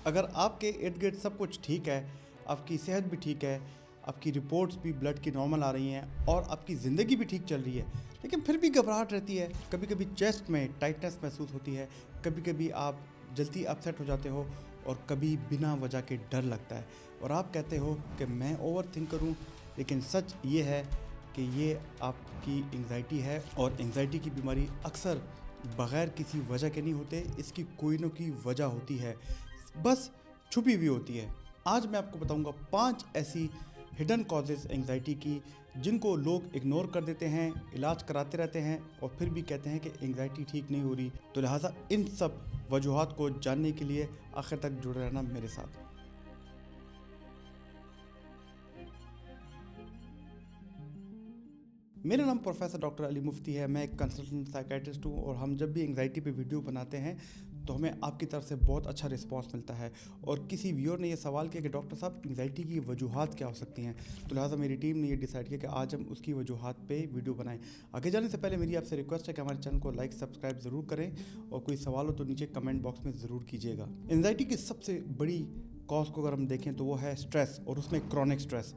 अगर आपके इर्द गिर्द सब कुछ ठीक है, आपकी सेहत भी ठीक है, आपकी रिपोर्ट्स भी ब्लड की नॉर्मल आ रही हैं और आपकी ज़िंदगी भी ठीक चल रही है, लेकिन फिर भी घबराहट रहती है, कभी कभी चेस्ट में टाइटनेस महसूस होती है, कभी कभी आप जल्दी अपसेट हो जाते हो और कभी बिना वजह के डर लगता है और आप कहते हो कि मैं ओवर थिंक करूँ, लेकिन सच ये है कि ये आपकी एंग्जाइटी है और एंग्जाइटी की बीमारी अक्सर बग़ैर किसी वजह के नहीं होते, इसकी कोई न कोई वजह होती है, बस छुपी हुई होती है। आज मैं आपको बताऊंगा 5 ऐसी हिडन कॉजेज़ एंग्जाइटी की जिनको लोग इग्नोर कर देते हैं, इलाज कराते रहते हैं और फिर भी कहते हैं कि एंग्जाइटी ठीक नहीं हो रही। तो लिहाजा इन सब वजूहात को जानने के लिए आखिर तक जुड़े रहना मेरे साथ। मेरा नाम प्रोफेसर डॉक्टर अली मुफ्ती है। मैं एक कंसल्टेंट साइकेट्रिस्ट हूँ और हम जब भी एंग्जाइटी पे वीडियो बनाते हैं तो हमें आपकी तरफ से बहुत अच्छा रिस्पांस मिलता है। और किसी व्यूअर ने ये सवाल किया कि डॉक्टर साहब एंग्जाइटी की वजूहात क्या हो सकती हैं, तो लिहाजा मेरी टीम ने ये डिसाइड किया कि आज हम उसकी वजूहात पे वीडियो बनाएं। आगे जाने से पहले मेरी आपसे रिक्वेस्ट है कि हमारे चैनल को लाइक सब्सक्राइब ज़रूर करें और कोई सवाल हो तो नीचे कमेंट बॉक्स में ज़रूर कीजिएगा। एंग्जाइटी की सबसे बड़ी कॉज को अगर हम देखें तो वो है स्ट्रेस, और उसमें क्रॉनिक स्ट्रेस।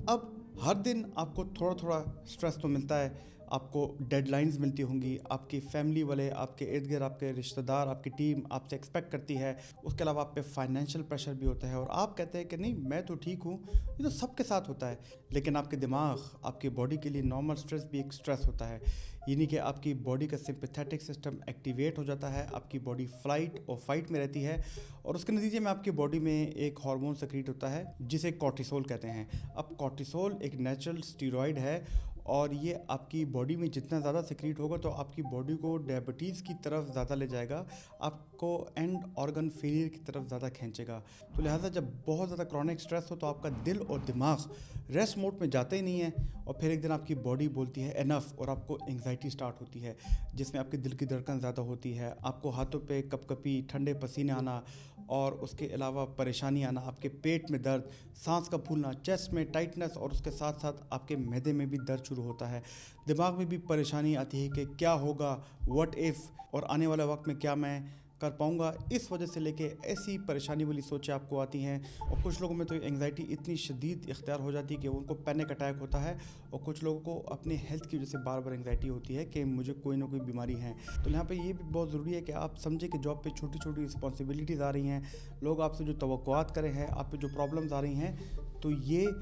अब हर दिन आपको थोड़ा थोड़ा स्ट्रेस तो मिलता है, आपको डेडलाइंस मिलती होंगी, आपकी फैमिली वाले, आपके इर्द गिर्द आपके रिश्तेदार, आपकी टीम आपसे एक्सपेक्ट करती है, उसके अलावा आप पे फाइनेंशियल प्रेशर भी होता है और आप कहते हैं कि नहीं मैं तो ठीक हूँ, ये तो सबके साथ होता है। लेकिन आपके दिमाग, आपकी बॉडी के लिए नॉर्मल स्ट्रेस भी एक स्ट्रेस होता है, यानी कि आपकी बॉडी का सिंपैथेटिक सिस्टम एक्टिवेट हो जाता है, आपकी बॉडी फ्लाइट और फाइट में रहती है और उसके नतीजे में आपकी बॉडी में एक हार्मोन सेक्रेट होता है जिसे कॉर्टिसोल कहते हैं। अब कॉर्टिसोल एक नेचुरल स्टीरॉयड है और ये आपकी बॉडी में जितना ज़्यादा सेक्रेट होगा तो आपकी बॉडी को डायबिटीज़ की तरफ ज़्यादा ले जाएगा, आपको एंड ऑर्गन फेलियर की तरफ ज़्यादा खींचेगा। तो लिहाजा जब बहुत ज़्यादा क्रॉनिक स्ट्रेस हो तो आपका दिल और दिमाग रेस्ट मोड में जाते ही नहीं है और फिर एक दिन आपकी बॉडी बोलती है एनफ और आपको एंग्जाइटी स्टार्ट होती है, जिसमें आपके दिल की धड़कन ज़्यादा होती है, आपको हाथों पे कपकपी, ठंडे पसीने आना और उसके अलावा परेशानी आना, आपके पेट में दर्द, सांस का फूलना, चेस्ट में टाइटनेस और उसके साथ साथ आपके मैदे में भी दर्द शुरू होता है। दिमाग में भी परेशानी आती है कि क्या होगा, व्हाट इफ़, और आने वाले वक्त में क्या मैं कर पाऊंगा। इस वजह से लेके ऐसी परेशानी वाली सोचें आपको आती हैं और कुछ लोगों में तो एंग्जाइटी इतनी शदीद इख्तियार हो जाती है कि उनको पैनिक अटैक होता है और कुछ लोगों को अपने हेल्थ की वजह से बार बार एंग्जाइटी होती है कि मुझे कोई ना कोई बीमारी है। तो यहाँ पे ये भी बहुत ज़रूरी है कि आप समझें कि जॉब पे छोटी छोटी रिस्पॉन्सिबिलिटीज़ आ रही हैं, लोग आपसे जो तवक्कुआत करें हैं, आप पे जो प्रॉब्लम्स आ रही हैं, तो ये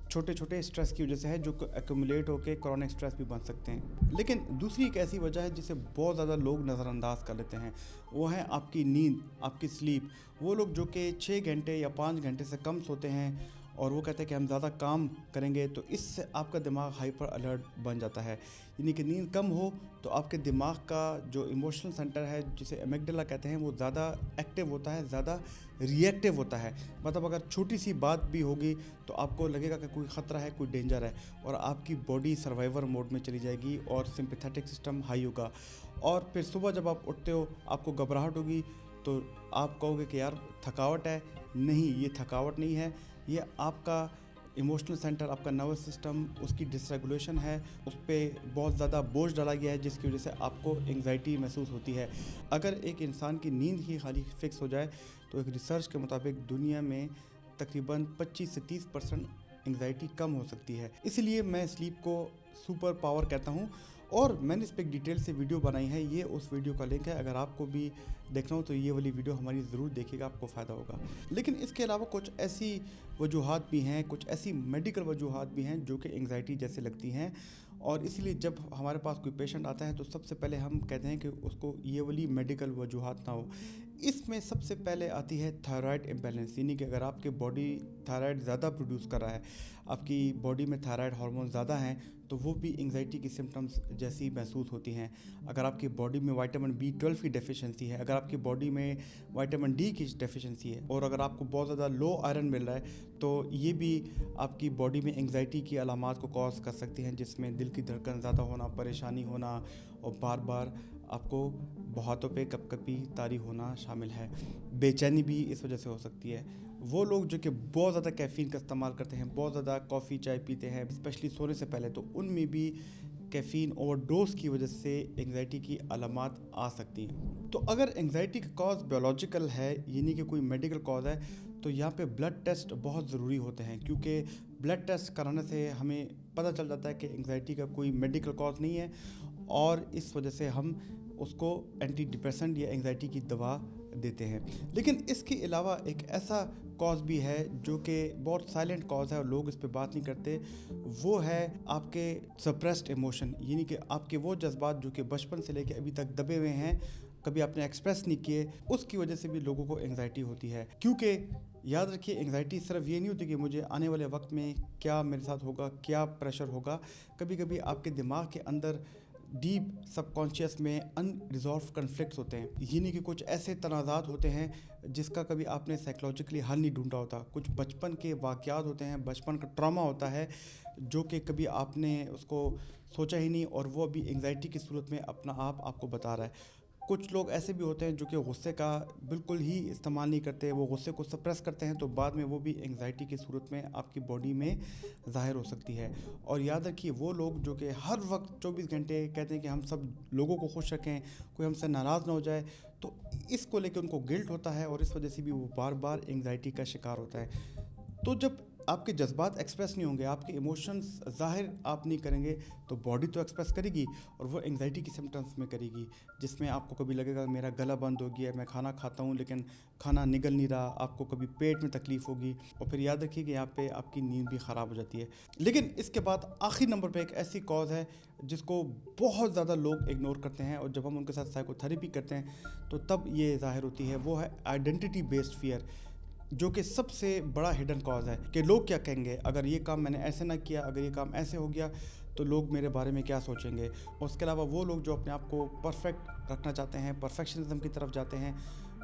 छोटे छोटे स्ट्रेस की वजह से है जो एक्यूमुलेट होकर क्रॉनिक स्ट्रेस भी बन सकते हैं। लेकिन दूसरी एक ऐसी वजह है जिसे बहुत ज़्यादा लोग नज़रअंदाज कर लेते हैं, वो है आपकी नींद, आपकी स्लीप। वो लोग जो कि 6 घंटे या 5 घंटे से कम सोते हैं और वो कहते हैं कि हम ज़्यादा काम करेंगे तो इससे आपका दिमाग हाइपर अलर्ट बन जाता है, यानी कि नींद कम हो तो आपके दिमाग का जो इमोशनल सेंटर है जिसे एमिगडाला कहते हैं वो ज़्यादा एक्टिव होता है, ज़्यादा रिएक्टिव होता है। मतलब अगर छोटी सी बात भी होगी तो आपको लगेगा कि कोई ख़तरा है, कोई डेंजर है और आपकी बॉडी सर्वाइवर मोड में चली जाएगी और सिंपैथेटिक सिस्टम हाई होगा। और फिर सुबह जब आप उठते हो आपको घबराहट होगी तो आप कहोगे कि यार थकावट है। नहीं, ये थकावट नहीं है, ये आपका इमोशनल सेंटर, आपका नर्वस सिस्टम, उसकी डिसरेगुलेशन है, उस पर बहुत ज़्यादा बोझ डाला गया है जिसकी वजह से आपको एंग्जाइटी महसूस होती है। अगर एक इंसान की नींद ही खाली फिक्स हो जाए तो एक रिसर्च के मुताबिक दुनिया में तकरीबन 25 से 30% एंग्जाइटी कम हो सकती है। इसलिए मैं स्लीप को सुपर पावर कहता हूँ और मैंने इस पर एक डिटेल से वीडियो बनाई है, ये उस वीडियो का लिंक है, अगर आपको भी देखना हो तो ये वाली वीडियो हमारी ज़रूर देखिएगा, आपको फ़ायदा होगा। लेकिन इसके अलावा कुछ ऐसी वजूहात भी हैं, कुछ ऐसी मेडिकल वजूहात भी हैं जो कि एंग्जाइटी जैसे लगती हैं और इसलिए जब हमारे पास कोई पेशेंट आता है तो सबसे पहले हम कहते हैं कि उसको ये वाली मेडिकल वजूहात ना हो। इसमें सबसे पहले आती है थायराइड इम्बैलेंस, यानी कि अगर आपके बॉडी थायराइड ज़्यादा प्रोड्यूस कर रहा है, आपकी बॉडी में थायराइड हार्मोन ज़्यादा हैं तो वो भी एंग्जाइटी की सिम्टम्स जैसी महसूस होती हैं। अगर आपकी बॉडी में विटामिन B12 की डेफिशिएंसी है, अगर आपकी बॉडी में विटामिन D की डेफिशिएंसी है और अगर आपको बहुत ज़्यादा लो आयरन मिल रहा है तो ये भी आपकी बॉडी में एंग्जाइटी की अलामात को कॉज कर सकती हैं, जिसमें दिल की धड़कन ज़्यादा होना, परेशानी होना और बार बार आपको हाथों पे कपकपी तारी होना शामिल है। बेचैनी भी इस वजह से हो सकती है। वो लोग जो कि बहुत ज़्यादा कैफ़ीन का इस्तेमाल करते हैं, बहुत ज़्यादा कॉफ़ी चाय पीते हैं स्पेशली सोने से पहले, तो उनमें भी कैफ़ीन ओवरडोज की वजह से एंग्जाइटी की अलामात आ सकती हैं। तो अगर एंग्जाइटी का कॉज बायोलॉजिकल है, यानी कि कोई मेडिकल कॉज है, तो यहाँ पे ब्लड टेस्ट बहुत ज़रूरी होते हैं, क्योंकि ब्लड टेस्ट कराने से हमें पता चल जाता है कि एंग्जाइटी का कोई मेडिकल कॉज नहीं है, और इस वजह से हम उसको एंटी डिप्रेसेंट या एंग्जाइटी की दवा देते हैं। लेकिन इसके अलावा एक ऐसा कॉज भी है जो कि बहुत साइलेंट कॉज है और लोग इस पे बात नहीं करते, वो है आपके सप्रेस्ड इमोशन, यानी कि आपके वो जज्बात जो कि बचपन से लेकर अभी तक दबे हुए हैं, कभी आपने एक्सप्रेस नहीं किए, उसकी वजह से भी लोगों को एंग्जाइटी होती है। क्योंकि याद रखिए, एंग्जाइटी सिर्फ ये नहीं होती कि मुझे आने वाले वक्त में क्या मेरे साथ होगा, क्या प्रेशर होगा। कभी कभी आपके दिमाग के अंदर डीप सबकॉन्शियस में अनरिजॉल्व कन्फ्लिक्ट्स होते हैं, यानी कि कुछ ऐसे तनाज़ात होते हैं जिसका कभी आपने साइकोलॉजिकली हल नहीं ढूंढा होता। कुछ बचपन के वाक़यात होते हैं, बचपन का ट्रॉमा होता है जो कि कभी आपने उसको सोचा ही नहीं, और वो अभी एंग्जाइटी की सूरत में अपना आप आपको बता रहा है। कुछ लोग ऐसे भी होते हैं जो कि गुस्से का बिल्कुल ही इस्तेमाल नहीं करते, वो गुस्से को सप्रेस करते हैं, तो बाद में वो भी एंग्जाइटी की सूरत में आपकी बॉडी में ज़ाहिर हो सकती है। और याद रखिए, वो लोग जो कि हर वक्त 24 घंटे कहते हैं कि हम सब लोगों को खुश रखें, कोई हमसे नाराज़ ना हो जाए, तो इसको लेकर उनको गिल्ट होता है, और इस वजह से भी वो बार बार एंग्जाइटी का शिकार होता है। तो जब आपके जज्बात एक्सप्रेस नहीं होंगे, आपके इमोशंस ज़ाहिर आप नहीं करेंगे, तो बॉडी तो एक्सप्रेस करेगी, और वो एंग्जाइटी की सिम्टम्स में करेगी, जिसमें आपको कभी लगेगा मेरा गला बंद हो गया, मैं खाना खाता हूँ लेकिन खाना निगल नहीं रहा, आपको कभी पेट में तकलीफ़ होगी, और फिर याद रखिए कि यहाँ पे आपकी नींद भी ख़राब हो जाती है। लेकिन इसके बाद आखिरी नंबर पे एक ऐसी कॉज है जिसको बहुत ज़्यादा लोग इग्नोर करते हैं, और जब हम उनके साथ साइकोथेरेपी करते हैं तो तब ये ज़ाहिर होती है, वो है आइडेंटिटी बेस्ड फियर, जो कि सबसे बड़ा हिडन कॉज है कि लोग क्या कहेंगे अगर ये काम मैंने ऐसे ना किया, अगर ये काम ऐसे हो गया तो लोग मेरे बारे में क्या सोचेंगे। और उसके अलावा वो लोग जो अपने आप को परफेक्ट रखना चाहते हैं, परफेक्शनिज्म की तरफ जाते हैं,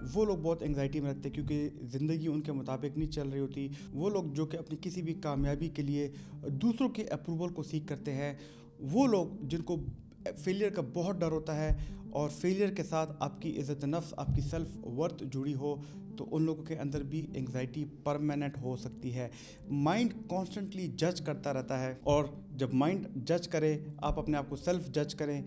वो लोग बहुत एंग्जाइटी में रहते हैं, क्योंकि ज़िंदगी उनके मुताबिक नहीं चल रही होती। वो लोग जो कि अपनी किसी भी कामयाबी के लिए दूसरों के अप्रूवल को सीख करते हैं, वो लोग जिनको फेलियर का बहुत डर होता है, और फेलियर के साथ आपकी इज़्ज़त नफ्स, आपकी सेल्फ वर्थ जुड़ी हो, तो उन लोगों के अंदर भी एंग्जाइटी परमानेंट हो सकती है। माइंड कॉन्स्टेंटली जज करता रहता है, और जब माइंड जज करे, आप अपने आप को सेल्फ जज करें,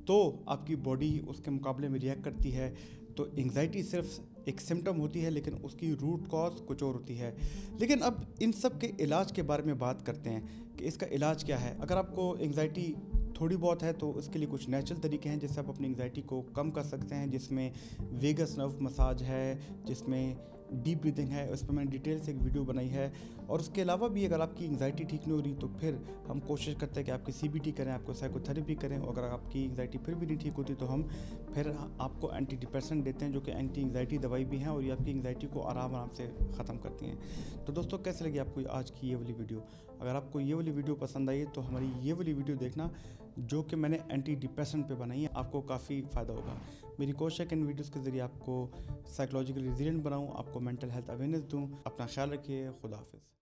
तो आपकी बॉडी उसके मुकाबले में रिएक्ट करती है। तो एंग्जाइटी सिर्फ एक सिम्टम होती है, लेकिन उसकी रूट कॉज कुछ और होती है। लेकिन अब इन सब के इलाज के बारे में बात करते हैं कि इसका इलाज क्या है। अगर आपको एंग्जाइटी थोड़ी बहुत है तो इसके लिए कुछ नेचुरल तरीके हैं जिससे आप अपनी एंग्जाइटी को कम कर सकते हैं, जिसमें वेगस नर्व मसाज है, जिसमें डीप ब्रीथिंग है, उस पर मैंने डिटेल से एक वीडियो बनाई है। और उसके अलावा भी अगर आपकी एंग्जाइटी ठीक नहीं हो रही तो फिर हम कोशिश करते हैं कि आपकी CBT करें, आपको साइकोथेरेपी करें, और अगर आपकी एंग्जाइटी फिर भी नहीं ठीक होती तो हम फिर आपको एंटी डिप्रेसेंट देते हैं, जो कि एंटी एंग्जाइटी दवाई भी हैं, और ये आपकी एंग्जाइटी को आराम से ख़त्म करती हैं। तो दोस्तों, कैसे लगी आपको आज की ये वाली वीडियो? अगर आपको ये वाली वीडियो पसंद आई तो हमारी ये वाली वीडियो देखना, जो कि मैंने एंटी डिप्रेसेंट पे बनाई है, आपको काफ़ी फ़ायदा होगा। मेरी कोशिश है कि इन वीडियोज़ के ज़रिए आपको साइकोलॉजिकली रेजिलिएंट बनाऊँ, आपको मेंटल हेल्थ अवेयरनेस दूँ। अपना ख्याल रखिए। खुदा हाफिज़।